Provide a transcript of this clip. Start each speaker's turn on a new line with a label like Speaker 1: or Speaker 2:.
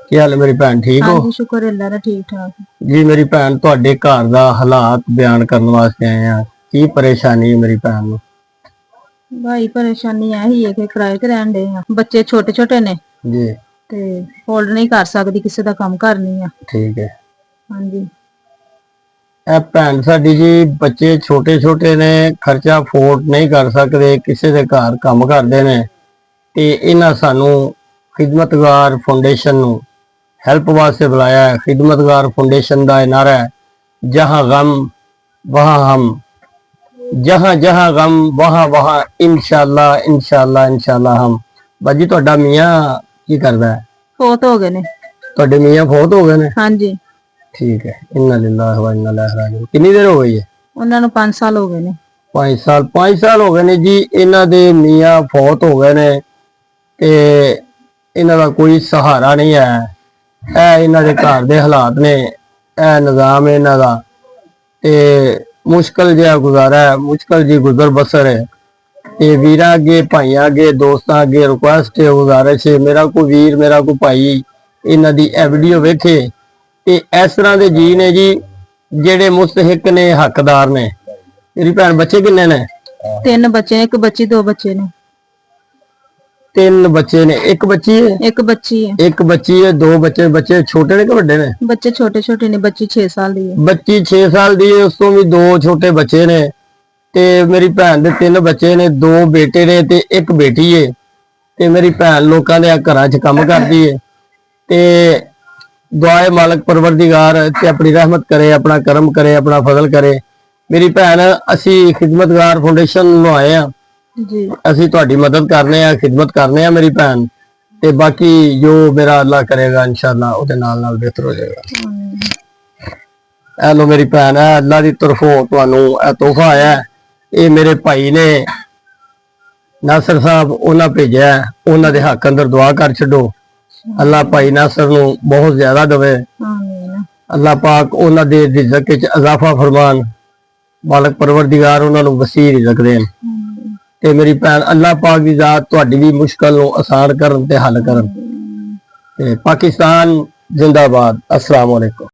Speaker 1: ਕੀ ਹਾਲ ਹੈ ਮੇਰੀ ਭੈਣ, ਠੀਕ ਹੋ?
Speaker 2: ਹਾਂਜੀ ਸ਼ੁਕਰ ਅੱਲਾ ਦਾ, ਠੀਕ ਠਾਕ
Speaker 1: ਜੀ ਮੇਰੀ ਭੈਣ, ਤੁਹਾਡੇ ਘਰ ਦਾ ਹਾਲਾਤ ਬਿਆਨ ਕਰਨ ਵਾਸਤੇ ਆਏ ਆ। ਕੀ ਪਰੇਸ਼ਾਨੀ ਹੈ ਮੇਰੀ ਭੈਣ ਨੂੰ?
Speaker 2: ਭਾਈ ਪਰੇਸ਼ਾਨੀ ਇਹੀ ਹੈ ਕਿ ਕਿਰਾਏ ਤੇ ਰਹਿਣ ਦੇ ਆ, ਬੱਚੇ ਛੋਟੇ ਛੋਟੇ ਨੇ
Speaker 1: ਜੀ
Speaker 2: ਤੇ ਹੋਲਡ ਨਹੀਂ ਕਰ ਸਕਦੀ, ਕਿਸੇ ਦਾ ਕੰਮ ਕਰਨੀ ਆ।
Speaker 1: ਠੀਕ ਹੈ।
Speaker 2: ਹਾਂਜੀ
Speaker 1: ਇਹ ਭੈਣ ਸਾਡੀ ਜੀ, ਬੱਚੇ ਛੋਟੇ ਛੋਟੇ ਨੇ, ਖਰਚਾ ਅਫੋਰਡ ਨਹੀਂ ਕਰ ਸਕਦੇ, ਕਿਸੇ ਦੇ ਘਰ ਕੰਮ ਕਰਦੇ ਨੇ, ਤੇ ਇਹਨਾਂ ਸਾਨੂੰ ਖਿਦਮਤਗਾਰ ਫਾਊਂਡੇਸ਼ਨ ਨੂੰ ਹੈਲਪ ਵਾਸਤੇ ਬੁਲਾਇਆ ਹੈ। ਖਿਦਮਤਗਾਰ ਫਾਊਂਡੇਸ਼ਨ ਦਾ ਨਾਰਾ ਹੈ, ਜਹਾਂ ਗਮ ਵਹਾਂ ਹਮ, ਜਹਾਂ ਜਹਾਂ ਗਮ ਵਹਾਂ ਵਹਾਂ ਇਨਸ਼ਾਅੱਲਾ ਇਨਸ਼ਾਅੱਲਾ ਇਨਸ਼ਾਅੱਲਾ ਹਮ। ਬਾਜੀ ਤੁਹਾਡਾ ਮੀਆਂ ਕੀ ਕਰਦਾ ਹੈ?
Speaker 2: ਫੌਤ ਹੋ ਗਏ ਨੇ।
Speaker 1: ਤੁਹਾਡੇ ਮੀਆਂ ਫੌਤ ਹੋ ਗਏ ਨੇ?
Speaker 2: ਹਾਂਜੀ
Speaker 1: ਠੀਕ ਹੈ। ਇੰਨਾ ਲਿल्लाह व इन्ना इलैहि राजिऊन। कितनी देर हो गई है?
Speaker 2: ਉਹਨਾਂ ਨੂੰ 5 ਸਾਲ ਹੋ ਗਏ ਨੇ।
Speaker 1: 5 ਸਾਲ ਹੋ ਗਏ ਨੇ ਜੀ। ਇਹਨਾਂ ਦੇ ਮੀਆਂ ਫੌਤ ਹੋ ਗਏ ਨੇ ਤੇ ਇਹਨਾਂ ਦਾ ਕੋਈ ਸਹਾਰਾ ਨਹੀਂ ਹੈ। ਇਹ ਇਹਨਾਂ ਦੇ ਘਰ ਦੇ ਹਾਲਾਤ ਨੇ, ਇਹ ਨਿਜ਼ਾਮ ਇਹਨਾਂ ਦਾ, ਤੇ ਮੁਸ਼ਕਲ ਜਿਹਾ ਗੁਜ਼ਾਰਾ ਹੈ, ਮੁਸ਼ਕਲ ਜੀ ਗੁਜ਼ਰ ਬਸਰ ਹੈ। ਤੇ ਵੀਰਾਂ ਅੱਗੇ, ਭਾਈਆਂ ਅੱਗੇ, ਦੋਸਤਾਂ ਅੱਗੇ ਰਿਕੁਐਸਟ ਹੈ, ਗੁਜ਼ਾਰਿਸ਼ ਹੈ, ਮੇਰਾ ਕੋਈ ਵੀਰ, ਮੇਰਾ ਕੋਈ ਭਾਈ ਇਹਨਾਂ ਦੀ ਇਹ ਵੀਡੀਓ ਵੇਖੇ ਤੇ ਇਸ ਤਰ੍ਹਾਂ ਦੇ ਜੀ ਨੇ ਜੀ ਜਿਹੜੇ ਮੁਸਤਹਿਕ ਨੇ, ਹੱਕਦਾਰ ਨੇ। ਮੇਰੀ ਭੈਣ ਬੱਚੇ ਕਿੰਨੇ ਨੇ?
Speaker 2: 3 ਬੱਚੇ ਨੇ, 1 ਬੱਚੀ 2 ਬੱਚੇ ਨੇ।
Speaker 1: 3 ਬੱਚੇ ਨੇ, 1 ਬੱਚੀ ਹੈ?
Speaker 2: 1 ਬੱਚੀ ਹੈ।
Speaker 1: 1 ਬੱਚੀ ਹੈ, 2 ਬੱਚੇ। ਬੱਚੇ ਛੋਟੇ ਨੇ ਕਿ ਵੱਡੇ ਨੇ?
Speaker 2: ਬੱਚੇ ਛੋਟੇ ਛੋਟੇ ਨੇ, ਬੱਚੀ 6 ਸਾਲ ਦੀ ਹੈ।
Speaker 1: ਬੱਚੀ 6 ਸਾਲ ਦੀ ਹੈ, ਉਸ ਤੋਂ ਵੀ 2 ਛੋਟੇ ਬੱਚੇ ਨੇ। ਤੇ ਮੇਰੀ ਭੈਣ ਦੇ 3 ਬੱਚੇ ਨੇ, 2 ਬੇਟੇ ਨੇ ਤੇ 1 ਬੇਟੀ ਹੈ। ਤੇ ਮੇਰੀ ਭੈਣ ਲੋਕਾਂ ਦੇ ਘਰਾਂ 'ਚ ਕੰਮ ਕਰਦੀ ਹੈ ਤੇ ਦੁਆਏ ਮਾਲਕ ਪਰਵਰਦੀਗਾਰ ਤੇ ਆਪਣੀ ਰਹਿਮਤ करे, अपना करम करे, अपना फजल करे। मेरी भैन असी खिदमतगार फाउंडेशन ਨੂੰ ਆਏ ਆ
Speaker 2: ਜੀ,
Speaker 1: ਅਸੀਂ ਤੁਹਾਡੀ ਮਦਦ ਕਰਨੇ ਆ, ਖਿਦਮਤ ਕਰਨੇ ਆ ਮੇਰੀ ਭੈਣ, ਤੇ ਬਾਕੀ ਜੋ ਮੇਰਾ ਅੱਲਾਹ ਕਰੇਗਾ ਇਨਸ਼ਾਅੱਲਾ ਉਹਦੇ ਨਾਲ ਨਾਲ ਬਿਹਤਰ ਹੋ ਜਾਏਗਾ। ਇਹ ਲੋ ਮੇਰੀ ਭੈਣ, ਹੈ ਅੱਲਾਹ ਦੀ ਤਰਫੋਂ ਤੁਹਾਨੂੰ ਇਹ ਤੋਹਫਾ ਆਇਆ ਹੈ। ਇਹ ਮੇਰੇ ਭਾਈ ਨੇ ਨਾਸਰ ਸਾਹਿਬ, ਉਹਨਾਂ ਭੇਜਿਆ, ਉਹਨਾਂ ਦੇ ਹੱਕ ਅੰਦਰ ਦੁਆ ਕਰ ਛੱਡੋ। अल्लाह भाई नासर नूं बहुत ज्यादा दवे, अल्लाह पाक उन्हां दे रिज़्क विच इजाफा फरमान, मालक परवरदिगार उन्हां नूं वसी रिज़्क देन। ते मेरी भैन अल्लाह पाक दी ज़ात तुहाडी भी मुश्किल नूं आसान करन ते हल करन। ते पाकिस्तान जिंदाबाद। अस्सलाम वालेकुम।